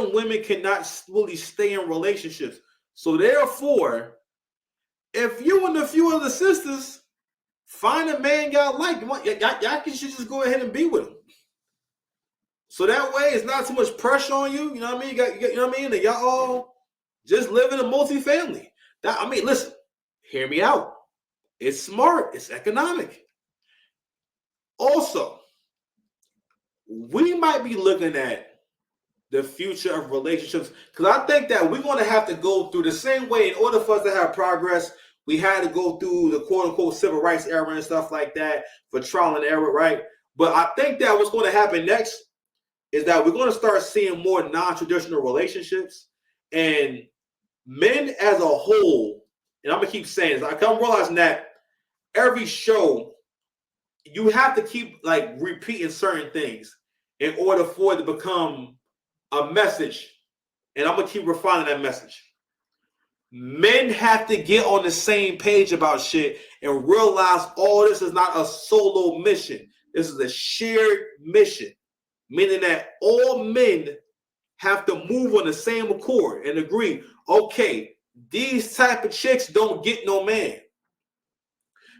and women cannot really stay in relationships. So therefore, if you and a few other sisters find a man y'all like, y'all should just go ahead and be with him. So that way, it's not too much pressure on you. You know what I mean? You know what I mean? And y'all all just live in a multifamily. Listen, hear me out. It's smart. It's economic. Also, we might be looking at the future of relationships because I think that we're going to have to go through the same way. In order for us to have progress, we had to go through the quote-unquote civil rights era and stuff like that for trial and error, right? But I think that what's going to happen next is that we're going to start seeing more non-traditional relationships, and men as a whole, and I'm going to keep saying this, I'm realizing that every show, you have to keep like repeating certain things in order for it to become a message, and I'm going to keep refining that message. Men have to get on the same page about shit and realize all this is not a solo mission. This is a shared mission, meaning that all men have to move on the same accord and agree, okay, these type of chicks don't get no man.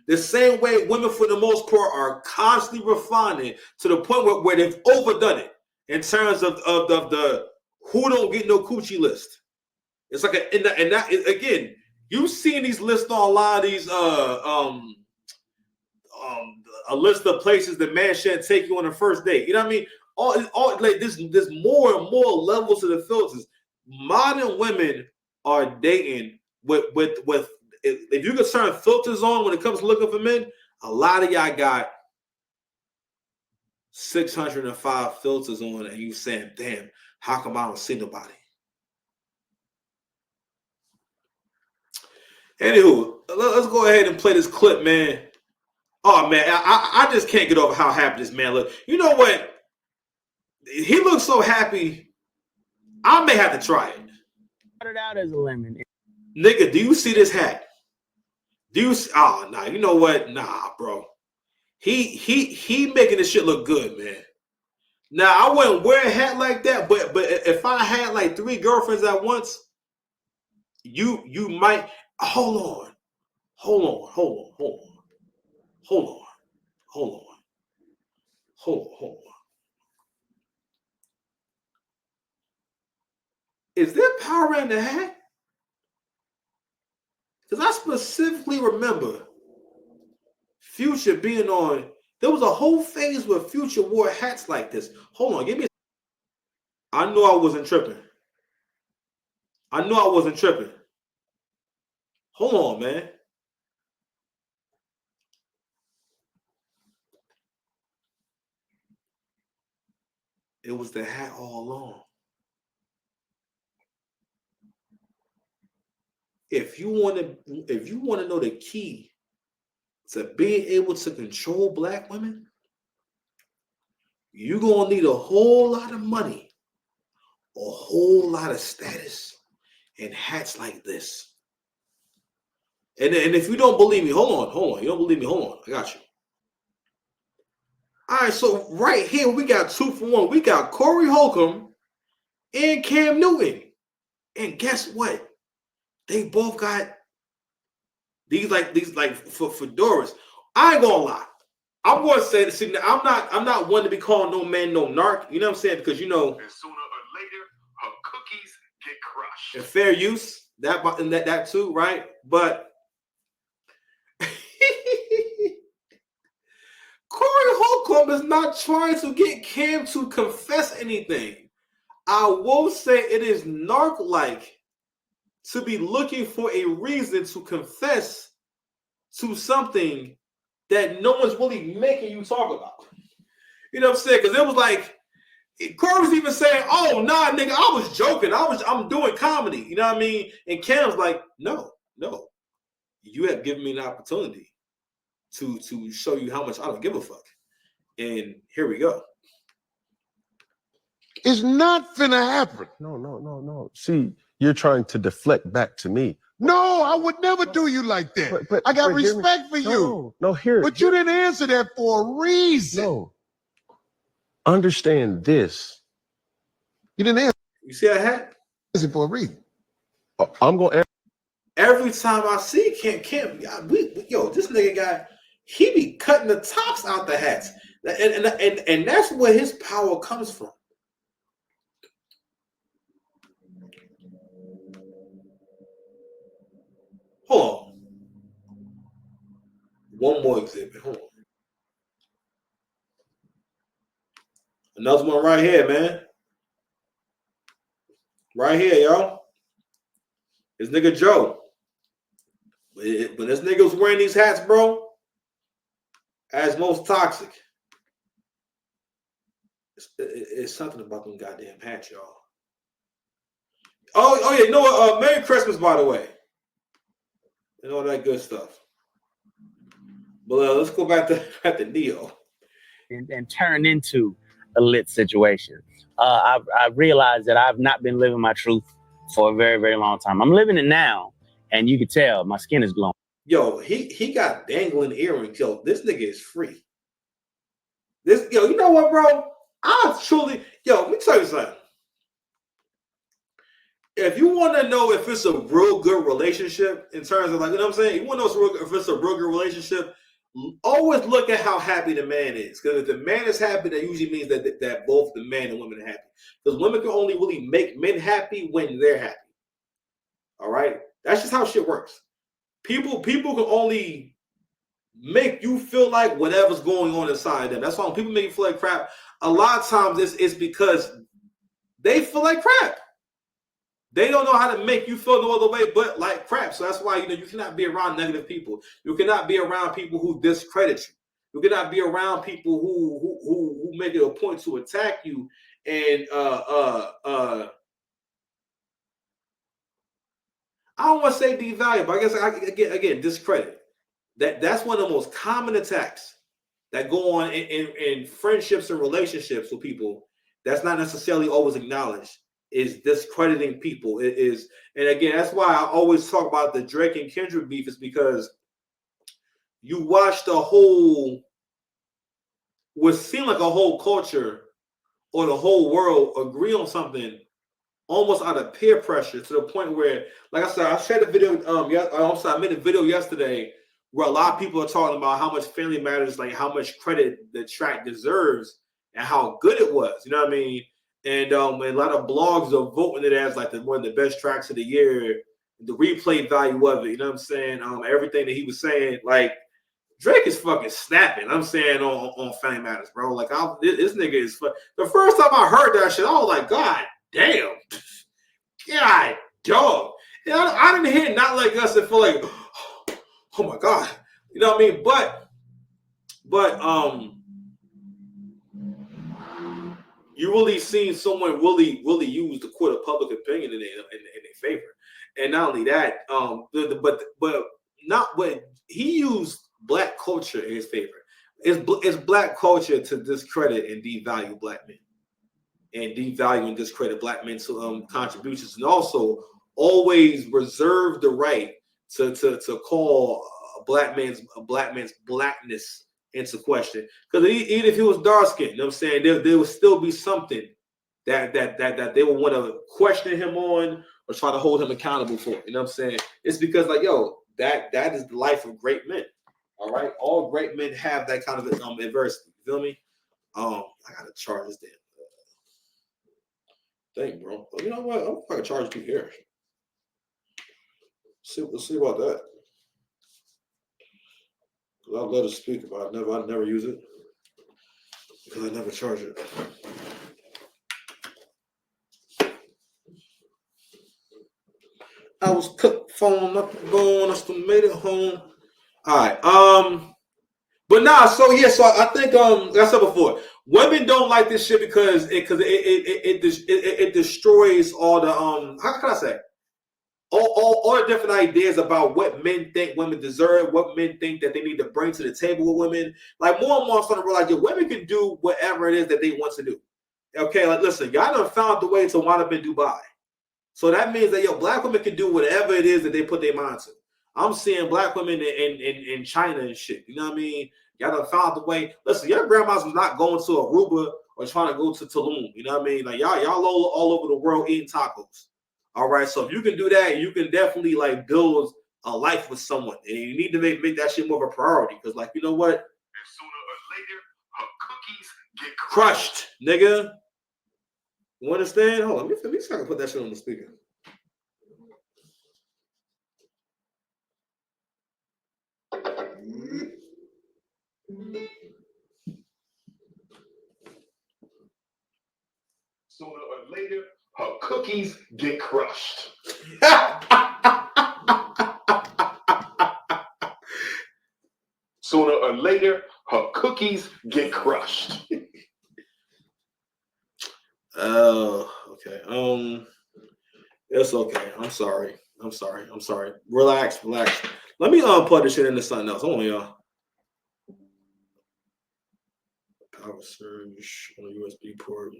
The same way women, for the most part, are constantly refining to the point where they've overdone it in terms of the who don't get no coochie list. It's like again, you've seen these lists online, these a list of places that man shouldn't take you on the first date. You know what I mean? All like there's more and more levels to the filters. Modern women are dating with if you can turn filters on when it comes to looking for men, a lot of y'all got 605 filters on, and you saying, damn, how come I don't see nobody? Anywho, let's go ahead and play this clip, man. Oh, man, I just can't get over how happy this man looks. You know what? He looks so happy, I may have to try it. Started out as a lemon. Nigga, do you see this hat? Nah, you know what? Nah, bro. He making this shit look good, man. Now, I wouldn't wear a hat like that, but if I had like 3 girlfriends at once, you might hold on. Is there power in the hat? Because I specifically remember Future being on. There was a whole phase where Future wore hats like this. Hold on, give me. I knew I wasn't tripping. Hold on, man. It was the hat all along. If you want to know the key to being able to control black women, you're gonna need a whole lot of money, a whole lot of status, and hats like this. And if you don't believe me, hold on. You don't believe me? Hold on. I got you. All right, so right here we got 2 for 1. We got Corey Holcomb and Cam Newton. And guess what? They both got these fedoras. I ain't gonna lie. I'm gonna say this. I'm not one to be calling no man no narc. You know what I'm saying? Because you know, and sooner or later, her cookies get crushed. And fair use that too, right? But Corey Holcomb is not trying to get Cam to confess anything. I will say it is narc-like to be looking for a reason to confess to something that no one's really making you talk about. You know what I'm saying? Because it was like, Corey was even saying, oh, nah, nigga, I was joking. I'm doing comedy. You know what I mean? And Cam's like, no. You have given me an opportunity to show you how much I don't give a fuck. And here we go. It's not finna happen. No. See, you're trying to deflect back to me. No, I would never do you like that. But I got respect for you. No, here. But you didn't answer that for a reason. No. Understand this. You didn't answer. You see that hat? Is it for a reason? I'm gonna. Every time I see yo, this nigga guy, he be cutting the tops out the hats, and that's where his power comes from. Hold on. One more exhibit. Hold on. Another one right here, man. Right here, yo. This nigga Joe. When this nigga was wearing these hats, bro, as most toxic. It's something about them goddamn hats, y'all. Oh yeah, you know what? Merry Christmas, by the way. And all that good stuff. But let's go back to Neo. And turn into a lit situation. I realized that I've not been living my truth for a very, very long time. I'm living it now, and you can tell my skin is glowing. Yo, he got dangling earrings. Yo, this nigga is free. You know what, bro? Let me tell you something. If you want to know if it's a real good relationship in terms of, like, you know what I'm saying? You want to know if it's a real good relationship, always look at how happy the man is. Because if the man is happy, that usually means that both the man and women are happy. Because women can only really make men happy when they're happy. All right? That's just how shit works. People can only make you feel like whatever's going on inside them. That's why when people make you feel like crap, a lot of times it's because they feel like crap. They don't know how to make you feel no other way but like crap. So that's why you cannot be around negative people. You cannot be around people who discredit you. You cannot be around people who make it a point to attack you and I don't want to say devalue, but I guess again discredit. That's one of the most common attacks that go on in friendships and relationships with people. That's not necessarily always acknowledged. Is discrediting people. It is, and again, that's why I always talk about the Drake and Kendrick beef, is because you watch the whole, what seemed like a whole culture or the whole world agree on something almost out of peer pressure, to the point where, like I said, I shared a video. I made a video yesterday where a lot of people are talking about how much Family Matters, like how much credit the track deserves and how good it was. You know what I mean? And a lot of blogs are voting it as like one of the best tracks of the year. The replay value of it, you know what I'm saying? Everything that he was saying, like Drake is fucking snapping. I'm saying on Family Matters, bro. Like this nigga is. The first time I heard that shit, I was like, God damn, God, dog. And I didn't hear Not Like Us and feel like, oh my God, you know what I mean? But you really seen someone really use the court of public opinion in their favor, and not only that, but he used black culture in his favor. It's black culture to discredit and devalue black men, and devalue and discredit black men's contributions, and also always reserve the right to call a black man's blackness into question. Because even if he was dark skinned, you know what I'm saying, there would still be something that they would want to question him on or try to hold him accountable for. You know what I'm saying? It's because, like, yo, that is the life of great men. All right, all great men have that kind of adversity. You feel me? I gotta charge this damn thing, bro. But you know what? I'm gonna charge you here. Let's see about that. I'd love to speak about it. I never use it because I never charge it. I was cooked, phone up and going. I still made it home. All right. But nah. So I think like I said before, women don't like this shit because it destroys all the how can I say? All the different ideas about what men think women deserve, what men think that they need to bring to the table with women. Like, more and more, I'm starting to realize that women can do whatever it is that they want to do. Okay, like, listen, y'all done found the way to wind up in Dubai. So that means that, black women can do whatever it is that they put their mind to. I'm seeing black women in China and shit. You know what I mean? Y'all done found the way. Listen, your grandmas was not going to Aruba or trying to go to Tulum. You know what I mean? Like y'all all over the world eating tacos. All right, so if you can do that, you can definitely like build a life with someone, and you need to make that shit more of a priority. Because like, you know what? And sooner or later, her cookies get Crushed, nigga. You understand? Hold on, let me see if I can put that shit on the speaker. Sooner or later, her cookies get crushed. Sooner or later, her cookies get crushed. Oh, okay. It's okay. I'm sorry. Relax. Let me plug this shit into something else. Hold on, y'all. Power surge on a USB port.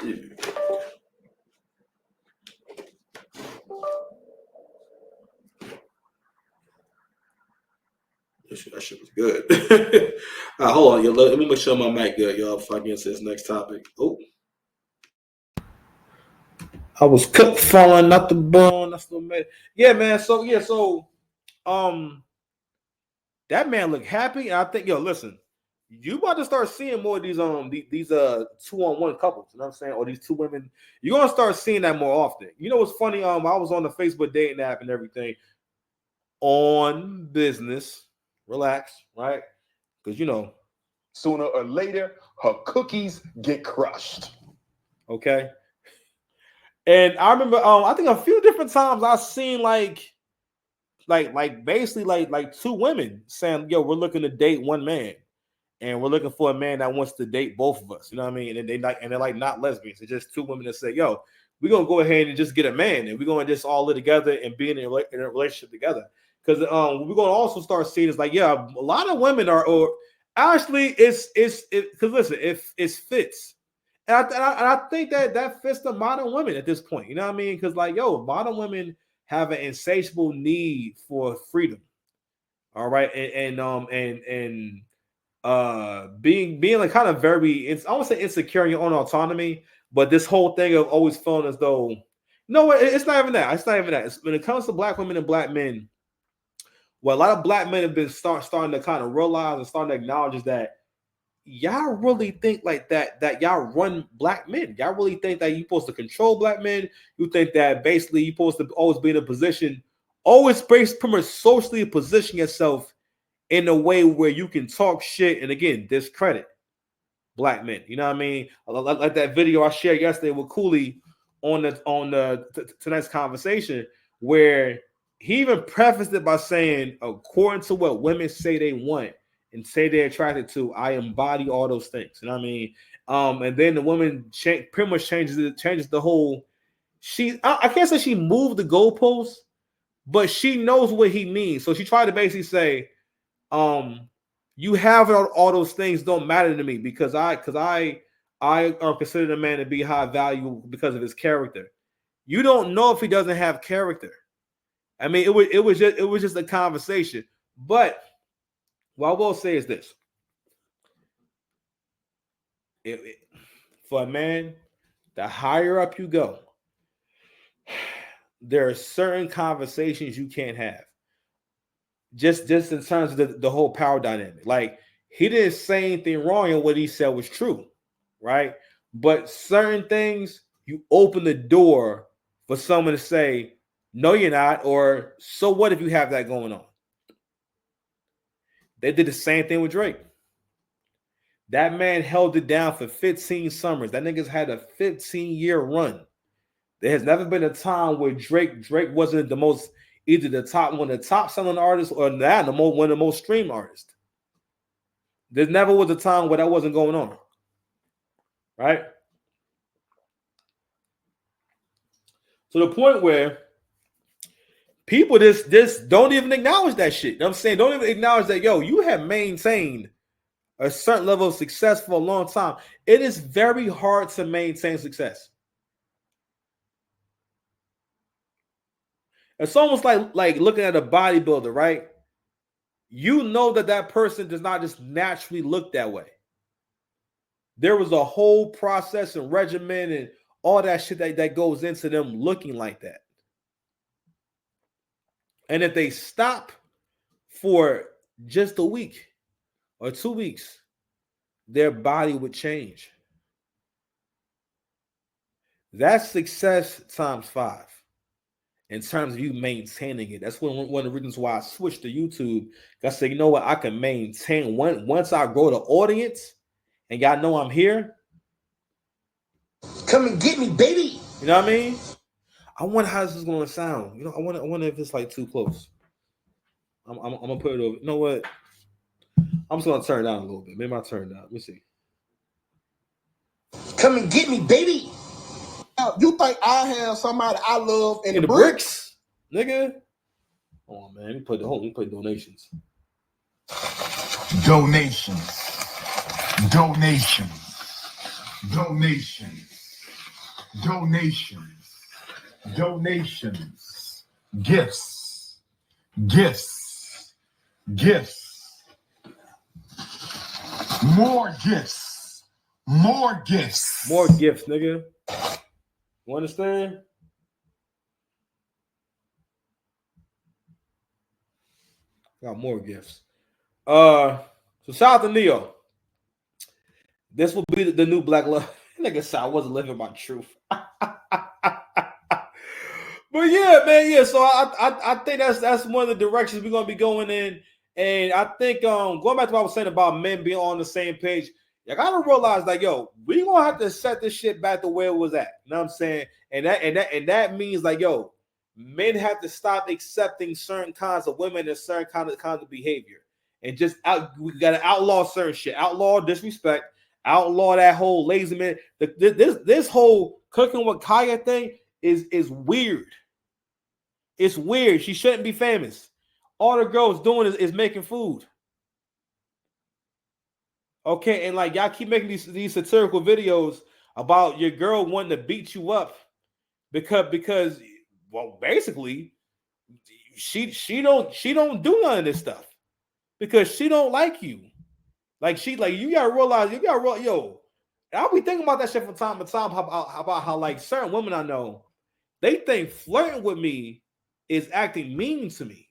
Yeah. That shit was good. Hold on, let me make sure my mic good, y'all, before I get into this next topic. Oh, I was cooked, falling out the bone. That's what made. Yeah, man. So that man looked happy, and I think, listen, you about to start seeing more of these 2-on-1 couples. You know what I'm saying? Or these two women. You're gonna start seeing that more often. You know what's funny? I was on the Facebook dating app and everything. On business, relax, right? Because Sooner or later, her cookies get crushed. Okay. And I remember, I think a few different times I've seen like basically like two women saying, "Yo, we're looking to date one man, and we're looking for a man that wants to date both of us." You know what I mean? And they're like not lesbians. It's just two women that say, "Yo, we're gonna go ahead and just get a man, and we're gonna just all live together and be in a relationship together." Because we're gonna also start seeing is like, yeah, a lot of women are, or actually, because listen, if it fits. And I think that fits the modern women at this point. You know what I mean? Because like, modern women have an insatiable need for freedom. All right, and being like kind of very, I won't say insecure in your own autonomy, but this whole thing of always feeling as though, no, it's not even that. It's not even that. When it comes to black women and black men, well, a lot of black men have been starting to kind of realize and starting to acknowledge is that y'all really think like that y'all run black men. Y'all really think that you're supposed to control black men. You think that basically you're supposed to always be in a position, always pretty much socially position yourself in a way where you can talk shit and again discredit black men. You know what I mean? Like that video I shared yesterday with Cooley on tonight's conversation, where he even prefaced it by saying, according to what women say they want and say they're attracted to, I embody all those things. You know what I mean? And then the woman pretty much changes the whole. I can't say she moved the goalposts, but she knows what he means. So she tried to basically say, you have all those things don't matter to me because I consider a man to be high value because of his character. You don't know if he doesn't have character. I mean, it was just a conversation. But what I will say is this: for a man, the higher up you go, there are certain conversations you can't have. Just in terms of the whole power dynamic. Like, he didn't say anything wrong, and what he said was true, right? But certain things, you open the door for someone to say, no, you're not, or so what if you have that going on? They did the same thing with Drake. That man held it down for 15 summers. That nigga's had a 15-year run. There has never been a time where Drake wasn't the most, either one of the top selling artists or now one of the most streamed artists. There never was a time where that wasn't going on, right? To the point where people just don't even acknowledge that shit. You know what I'm saying? Don't even acknowledge that, you have maintained a certain level of success for a long time. It is very hard to maintain success. It's almost like looking at a bodybuilder, right? you know that person does not just naturally look that way. There was a whole process and regimen and all that shit that goes into them looking like that. And if they stop for just a week or 2 weeks, their body would change. That's success times 5 in terms of you maintaining it. That's one of the reasons why I switched to YouTube. I said, you know what? I can maintain once I grow the audience and y'all know I'm here. Come and get me, baby. You know what I mean? I wonder how this is going to sound. You know, I wonder if it's like too close. I'm gonna put it over. You know what? I'm just gonna turn it down a little bit. Maybe I'll turn it down. Let me see. Come and get me, baby. You think I have somebody I love in the bricks? Nigga? Oh man, let me put donations. Donations. Donations. Donations. Donations. Donations. Gifts. Gifts. Gifts. More gifts. More gifts. More gifts, nigga. You understand? Got more gifts. So shout out to Neo. This will be the new Black Love. Nigga said I wasn't living my truth. But yeah, man, yeah. So I think that's one of the directions we're gonna be going in. And I think going back to what I was saying about men being on the same page, you gotta realize like, yo, we gonna have to set this shit back to where it was at. You know what I'm saying? And that means like, yo, men have to stop accepting certain kinds of women and certain kinds of behavior. And just we gotta outlaw certain shit, outlaw disrespect, outlaw that whole lazy man. This whole cooking with Kaya thing is weird. It's weird. She shouldn't be famous. All the girl's doing is making food. Okay, and like y'all keep making these satirical videos about your girl wanting to beat you up because well, basically she don't do none of this stuff because she don't like you. Like you gotta realize yo. I'll be thinking about that shit from time to time about how like certain women I know, they think flirting with me is acting mean to me,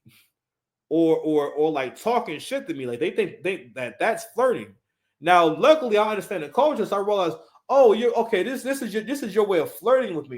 or like talking shit to me. Like they think that's flirting. Now, luckily, I understand the culture, so I realize, oh, you're okay. This is your way of flirting with me.